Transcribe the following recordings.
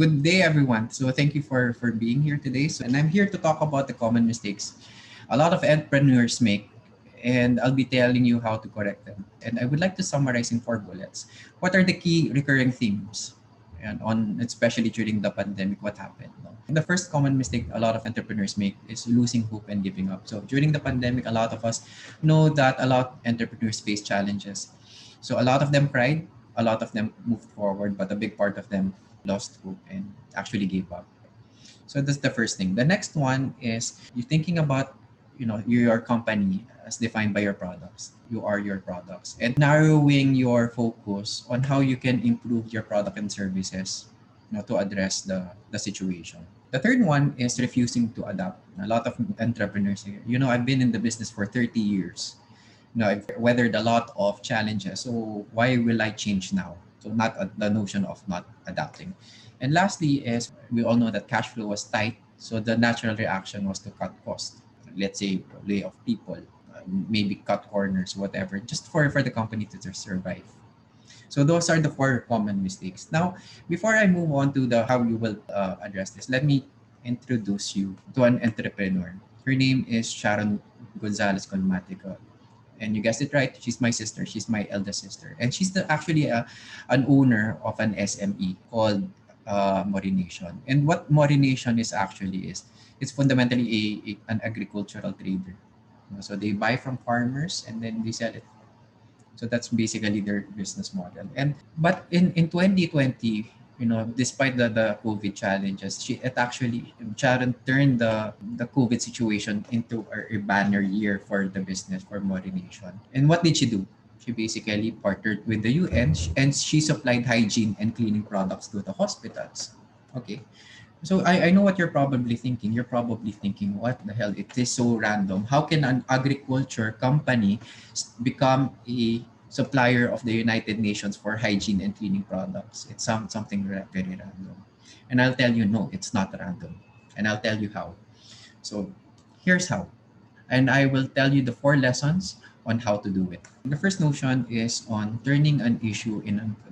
good day, everyone. So thank you for being here today. And I'm here to talk about the common mistakes a lot of entrepreneurs make, and I'll be telling you how to correct them. And I would like to summarize in 4 bullets. What are the key recurring themes? And on especially during the pandemic, what happened? No? The first common mistake a lot of entrepreneurs make is losing hope and giving up. So during the pandemic, a lot of us know that a lot of entrepreneurs face challenges. So a lot of them cried, a lot of them moved forward, but a big part of them lost hope and actually gave up. So that's the first thing. The next one is you're thinking about, your company as defined by your products. You are your products, and narrowing your focus on how you can improve your product and services, to address the situation. The third one is refusing to adapt. A lot of entrepreneurs here, I've been in the business for 30 years. I've weathered a lot of challenges. So why will I change now? So not the notion of not adapting. And lastly is we all know that cash flow was tight. So the natural reaction was to cut costs. Let's say lay off people, maybe cut corners, whatever, just for the company to survive. So those are the 4 common mistakes. Now, before I move on to the how you will address this, let me introduce you to an entrepreneur. Her name is Sharon Gonzales Colmatico, and you guessed it right, she's my sister. She's my eldest sister, and she's actually an owner of an SME called Morination. And what Morination is actually is, it's fundamentally an agricultural trader. So they buy from farmers and then they sell it. So that's basically their business model. And but in 2020, despite the COVID challenges, it actually, Sharon turned the COVID situation into a banner year for the business for Morination. And what did she do? She basically partnered with the UN and she supplied hygiene and cleaning products to the hospitals. Okay. So I know what you're probably thinking. You're probably thinking, what the hell? It is so random. How can an agriculture company become a supplier of the United Nations for hygiene and cleaning products? It's something very random. And I'll tell you, no, it's not random. And I'll tell you how. So here's how. And I will tell you the 4 lessons on how to do it. The first notion is on turning an issue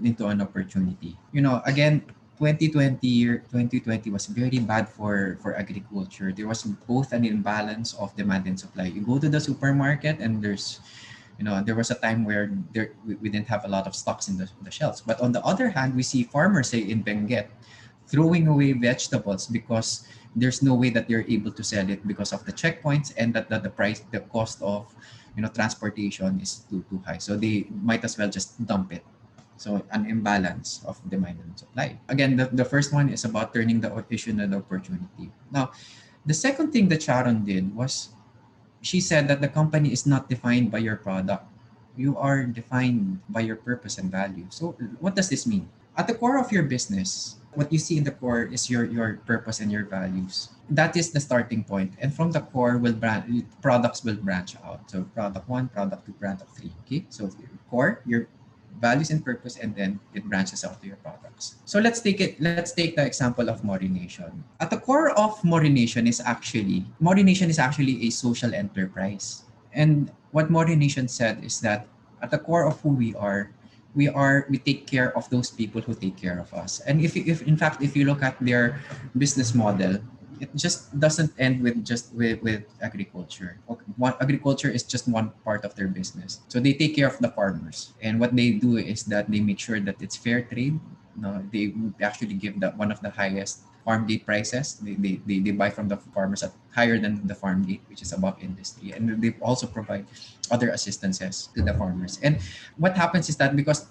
into an opportunity. Again, 2020 was very bad for agriculture. There was both an imbalance of demand and supply. You go to the supermarket and there was a time where we didn't have a lot of stocks in the shelves. But on the other hand, we see farmers, say in Benguet, throwing away vegetables because there's no way that they're able to sell it because of the checkpoints, and that the cost of transportation is too high. So they might as well just dump it. So an imbalance of demand and supply. Again, the first one is about turning the issue into an opportunity. Now, the second thing that Sharon did was she said that the company is not defined by your product. You are defined by your purpose and value. So what does this mean? At the core of your business, what you see in the core is your purpose and your values. That is the starting point. And from the core, products will branch out. So product 1, product 2, product 3. Okay? So your core, your values and purpose, and then it branches out to your products. So let's take the example of Morination. At the core of Morination is actually a social enterprise. And what Morination said is that at the core of who we take care of those people who take care of us. And if in fact if you look at their business model, it just doesn't end with agriculture. Agriculture is just one part of their business. So they take care of the farmers, and what they do is that they make sure that it's fair trade. No, they actually give one of the highest farm gate prices. They buy from the farmers at higher than the farm gate, which is above industry, and they also provide other assistances to the farmers. And what happens is that because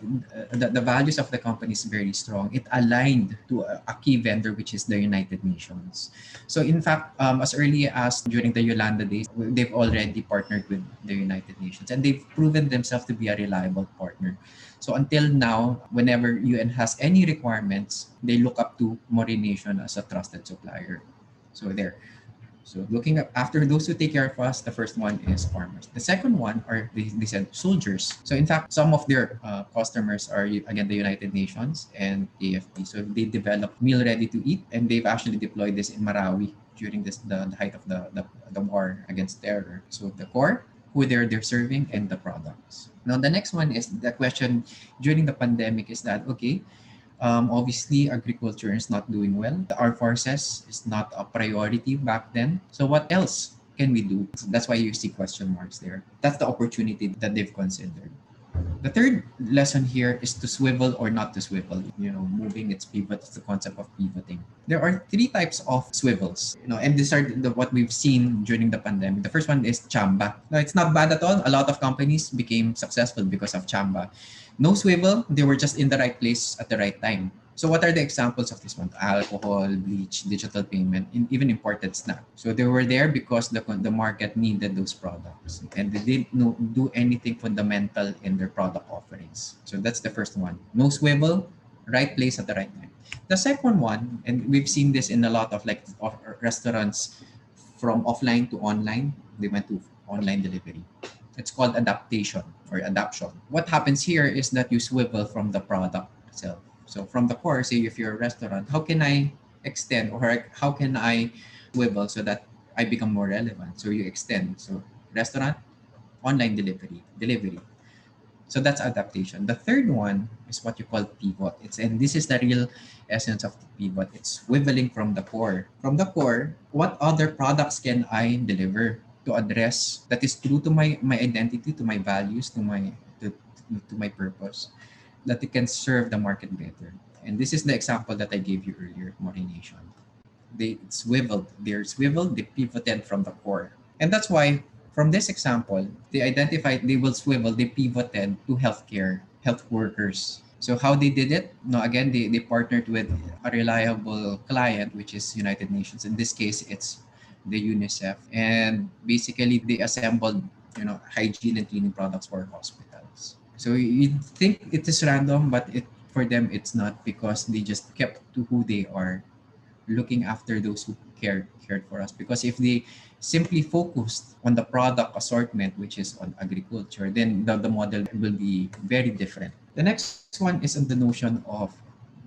the values of the company is very strong, it aligned to a key vendor, which is the United Nations. So in fact, as early as during the Yolanda days, they've already partnered with the United Nations, and they've proven themselves to be a reliable partner. So until now, whenever UN has any requirements, they look up to Morination as a trusted supplier. So there. So looking at after those who take care of us, the first one is farmers. The second one are they said soldiers. So in fact, some of their customers are again the United Nations and AFP. So they develop meal ready to eat, and they've actually deployed this in Marawi during the height of the war against terror. So the core, who they're serving, and the products. Now the next one is the question during the pandemic is that okay, Obviously, agriculture is not doing well. The armed forces is not a priority back then. So what else can we do? So that's why you see question marks there. That's the opportunity that they've considered. The third lesson here is to swivel or not to swivel. Moving its pivot is the concept of pivoting. There are three types of swivels, and these are what we've seen during the pandemic. The first one is chamba. Now, it's not bad at all. A lot of companies became successful because of chamba. No swivel, they were just in the right place at the right time. So what are the examples of this one? Alcohol, bleach, digital payment, and even imported snack. So they were there because the market needed those products, and they didn't do anything fundamental in their product offerings. So that's the first one. No swivel, right place at the right time. The second one, and we've seen this in a lot of restaurants from offline to online, they went to online delivery. It's called adaptation or adaption. What happens here is that you swivel from the product itself. So from the core, say if you're a restaurant, how can I extend or how can I swivel so that I become more relevant? So you extend. So restaurant, online delivery. So that's adaptation. The third one is what you call pivot. And this is the real essence of the pivot. It's swiveling from the core. From the core, what other products can I deliver to address that is true to my identity, to my values, to my purpose, that it can serve the market better. And this is the example that I gave you earlier, Morination. They pivoted from the core. And that's why from this example, they will swivel, they pivoted to healthcare, health workers. So how they did it? No, again, they partnered with a reliable client, which is United Nations. In this case, it's the UNICEF. And basically they assembled, hygiene and cleaning products for hospitals. So you think it is random, but for them it's not, because they just kept to who they are, looking after those who cared for us. Because if they simply focused on the product assortment, which is on agriculture, then the model will be very different. The next one is on the notion of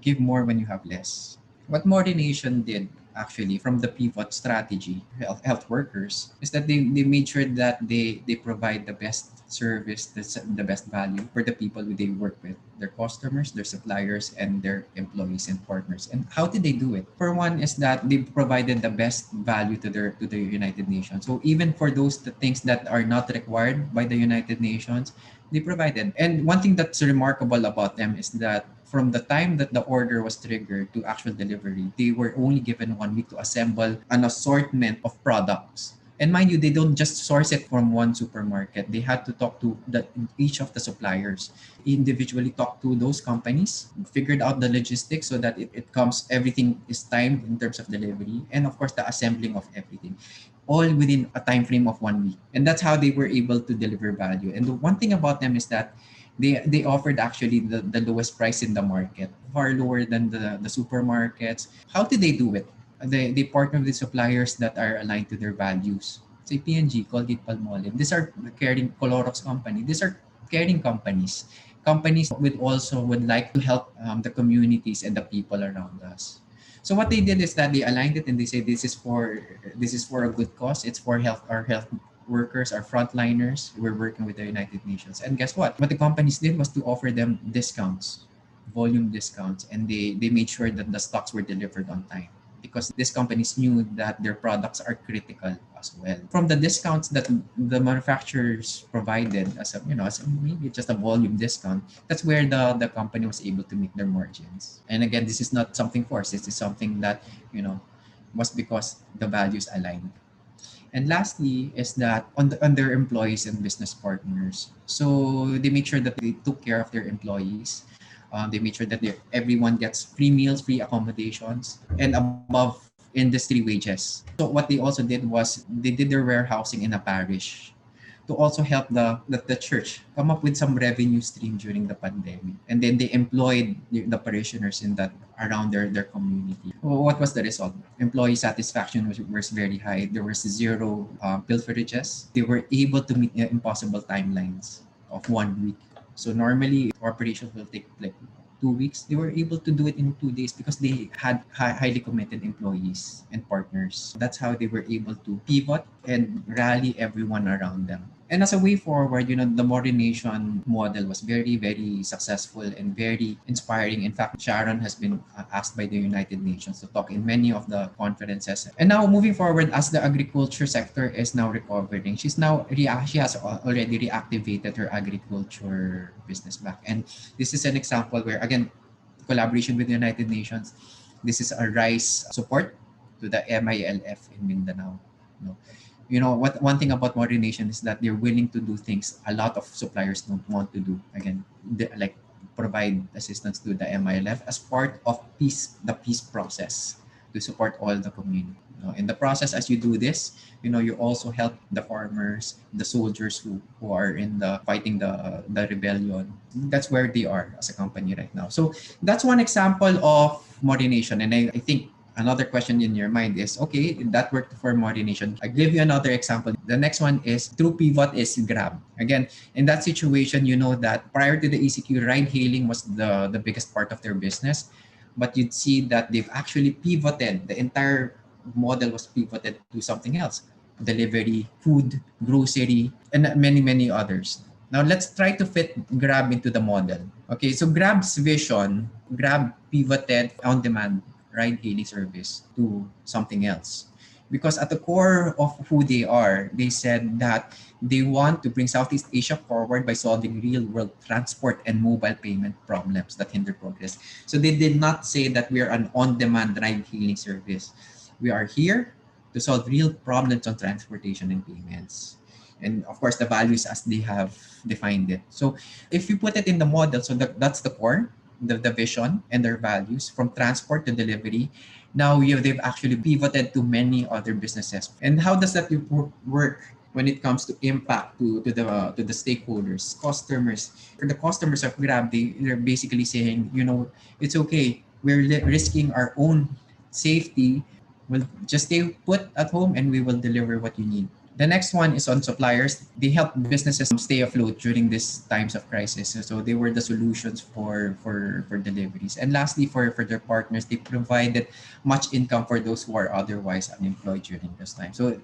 give more when you have less. What Morination did actually from the pivot strategy, health workers, is that they made sure that they provide the best service, the best value for the people who they work with, their customers, their suppliers, and their employees and partners. And how did they do it? For one is that they provided the best value to the United Nations. So even for the things that are not required by the United Nations, they provided. And one thing that's remarkable about them is that from the time that the order was triggered to actual delivery, they were only given 1 week to assemble an assortment of products. And mind you, they don't just source it from one supermarket. They had to talk to each of the suppliers, individually talk to those companies, figured out the logistics so that everything is timed in terms of delivery, and of course the assembling of everything, all within a time frame of 1 week. And that's how they were able to deliver value. And the one thing about them is that they offered actually the lowest price in the market, far lower than the supermarkets. How did they do it? They partner with suppliers that are aligned to their values. Say P&G, Colgate Palmolive. These are caring Clorox company. These are caring companies. Companies would like to help the communities and the people around us. So what they did is that they aligned it and they say this is for a good cause. It's for our health workers, our frontliners. We're working with the United Nations. And guess what? What the companies did was to offer them discounts, volume discounts, and they made sure that the stocks were delivered on time, because these companies knew that their products are critical as well. From the discounts that the manufacturers provided as maybe just a volume discount, that's where the company was able to make their margins. And again, this is not something forced. This is something that, was because the values aligned. And lastly is that on their employees and business partners. So they make sure that they took care of their employees. They made sure that everyone gets free meals, free accommodations, and above industry wages. So what they also did was they did their warehousing in a parish to also help the church come up with some revenue stream during the pandemic. And then they employed the parishioners in that around their community. What was the result? Employee satisfaction was very high. There was zero pilferages. They were able to meet impossible timelines of 1 week. So normally operations will take like 2 weeks. They were able to do it in 2 days because they had highly committed employees and partners. That's how they were able to pivot and rally everyone around them. And as a way forward, the modernization model was very, very successful and very inspiring. In fact, Sharon has been asked by the United Nations to talk in many of the conferences. And now moving forward, as the agriculture sector is now recovering, she has already reactivated her agriculture business back. And this is an example where, again, collaboration with the United Nations. This is a rice support to the MILF in Mindanao. No. What one thing about modern nation is that they're willing to do things a lot of suppliers don't want to do. Again, like provide assistance to the MILF as part of the peace process to support all the community. In the process, as you do this, you also help the farmers, the soldiers who are in the fighting the rebellion. That's where they are as a company right now. So that's one example of modernization. And I think another question in your mind is, okay, that worked for modernization. I give you another example. The next one is true pivot is Grab. Again, in that situation, you know that prior to the ECQ, ride hailing was the biggest part of their business. But you'd see that they've actually pivoted. The entire model was pivoted to something else. Delivery, food, grocery, and many, many others. Now let's try to fit Grab into the model. Okay, so Grab's vision, Grab pivoted on-demand ride-hailing service to something else. Because at the core of who they are, they said that they want to bring Southeast Asia forward by solving real-world transport and mobile payment problems that hinder progress. So they did not say that we are an on-demand ride-hailing service. We are here to solve real problems on transportation and payments. And of course, the values as they have defined it. So if you put it in the model, so that's the core, the vision and their values from transport to delivery. Now they've actually pivoted to many other businesses. And how does that work when it comes to impact to the stakeholders, customers? For the customers of Grab, they're basically saying, it's okay. We're risking our own safety. We'll just stay put at home and we will deliver what you need. The next one is on suppliers. They help businesses stay afloat during these times of crisis. So they were the solutions for deliveries. And lastly, for their partners, they provided much income for those who are otherwise unemployed during this time. So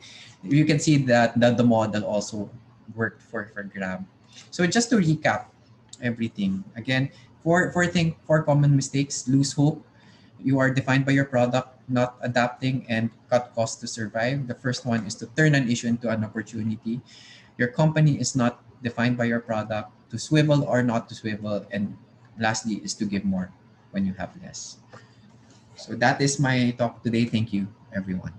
you can see that the model also worked for Grab. So just to recap everything, again, four common mistakes: lose hope. You are defined by your product, not adapting, and cut costs to survive. The first one is to turn an issue into an opportunity. Your company is not defined by your product, to swivel or not to swivel. And lastly is to give more when you have less. So that is my talk today. Thank you, everyone.